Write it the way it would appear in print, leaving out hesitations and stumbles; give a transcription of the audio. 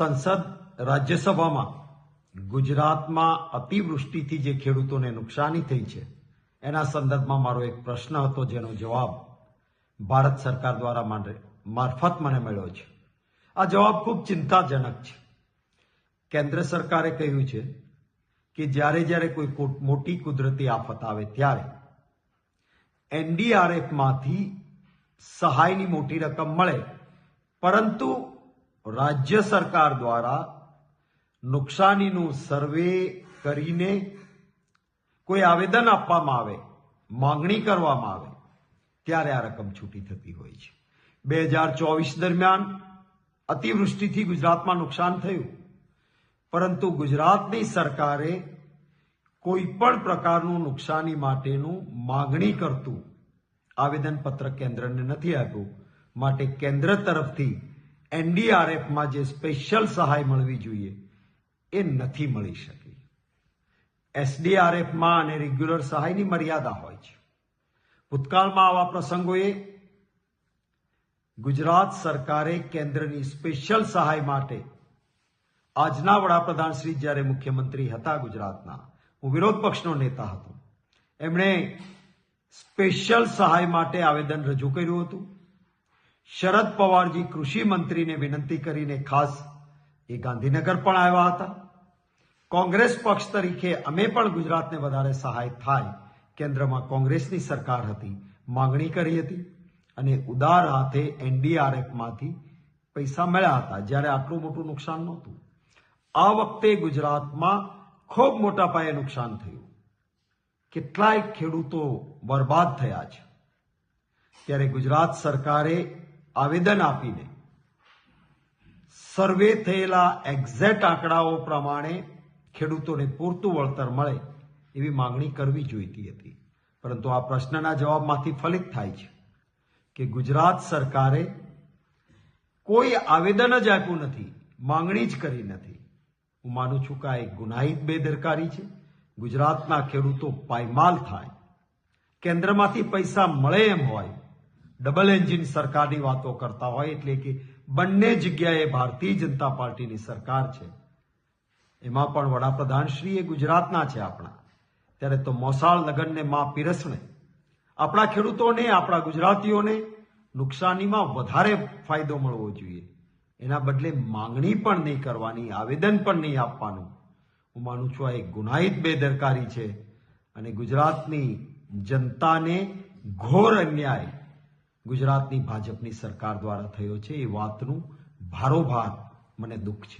સંસદ રાજ્યસભામાં ગુજરાતમાં અતિવૃષ્ટિથી જે ખેડૂતોને નુકસાની થઈ છે એના સંદર્ભમાં મારો એક પ્રશ્ન હતો, જેનો જવાબ ભારત સરકાર દ્વારા મારફત મને મળ્યો છે. આ જવાબ ખૂબ ચિંતાજનક છે. કેન્દ્ર સરકારે કહ્યું છે કે જ્યારે કોઈ મોટી કુદરતી આફત આવે ત્યારે એનડીઆરએફમાંથી સહાયની મોટી રકમ મળે, પરંતુ રાજ્ય સરકાર દ્વારા નુકસાનીનું સર્વે કરીને કોઈ આવેદન આપવામાં આવે, માંગણી કરવામાં આવે, ત્યારે આ રકમ છૂટી થતી હોય છે. 2024 દરમિયાન અતિવૃષ્ટિથી ગુજરાતમાં નુકસાન થયું, પરંતુ ગુજરાતની સરકારે કોઈ પણ પ્રકારનું નુકસાની માટેનું માંગણી કરતું આવેદનપત્ર કેન્દ્રને નથી આપ્યું. માટે કેન્દ્ર તરફથી એનડીઆરએફમાં જે સ્પેશિયલ સહાય મળવી જોઈએ એ નથી મળી શકી. એસડીઆરએફમાં અને રેગ્યુલર સહાયની મર્યાદા હોય છે. ભૂતકાળમાં આવા પ્રસંગોએ ગુજરાત સરકારે કેન્દ્રની સ્પેશિયલ સહાય માટે આજના વડાપ્રધાન શ્રી જ્યારે મુખ્યમંત્રી હતા ગુજરાતના, હું વિરોધ પક્ષનો નેતા હતો, એમણે સ્પેશિયલ સહાય માટે આવેદન રજૂ કર્યું હતું. શરદ પવારજી કૃષિ મંત્રીને વિનંતી કરીને ખાસ એ ગાંધીનગર પણ આવ્યા હતા. કોંગ્રેસ પક્ષ તરીકે અમે પણ ગુજરાતને વધારે સહાય થાય, કેન્દ્રમાં કોંગ્રેસની સરકાર હતી, માંગણી કરી હતી અને ઉદાર હાથે એનડીઆરએફમાંથી પૈસા મળ્યા હતા જ્યારે આટલું મોટું નુકસાન નહોતું. આ વખતે ગુજરાતમાં ખૂબ મોટા પાયે નુકસાન થયું, કેટલાય ખેડૂતો બરબાદ થયા છે. ત્યારે ગુજરાત સરકારે આવેદન આપીને સર્વે થયેલા એક્ઝેક્ટ આંકડાઓ પ્રમાણે ખેડૂતોને પૂરતું વળતર મળે એવી માંગણી કરવી જોઈતી હતી. પરંતુ આ પ્રશ્નના જવાબમાંથી ફલિત થાય છે કે ગુજરાત સરકારે કોઈ આવેદન જ આપ્યું નથી, માંગણી જ કરી નથી. હું માનું છું કે આ એક ગુનાહિત બેદરકારી છે. ગુજરાતના ખેડૂતો પાયમાલ થાય, કેન્દ્રમાંથી પૈસા મળે એમ હોય, ડબલ એન્જિન સરકારની વાતો કરતા હોય, એટલે કે બંને જગ્યાએ ભારતીય જનતા પાર્ટીની સરકાર છે, એમાં પણ વડાપ્રધાન શ્રી એ ગુજરાતના છે આપણા, ત્યારે તો મોસાળ લગનને માં પીરસણે આપણા ખેડૂતોને, આપણા ગુજરાતીઓને નુકસાનીમાં વધારે ફાયદો મળવો જોઈએ. એના બદલે માંગણી પણ નહીં કરવાની, આવેદન પણ નહીં આપવાનું. હું માનું છું આ એક ગુનાહિત બેદરકારી છે અને ગુજરાતની જનતાને ઘોર અન્યાય ગુજરાતની ભાજપની સરકાર દ્વારા થયો છે. એ વાતનું ભારોભાર મને દુઃખ છે.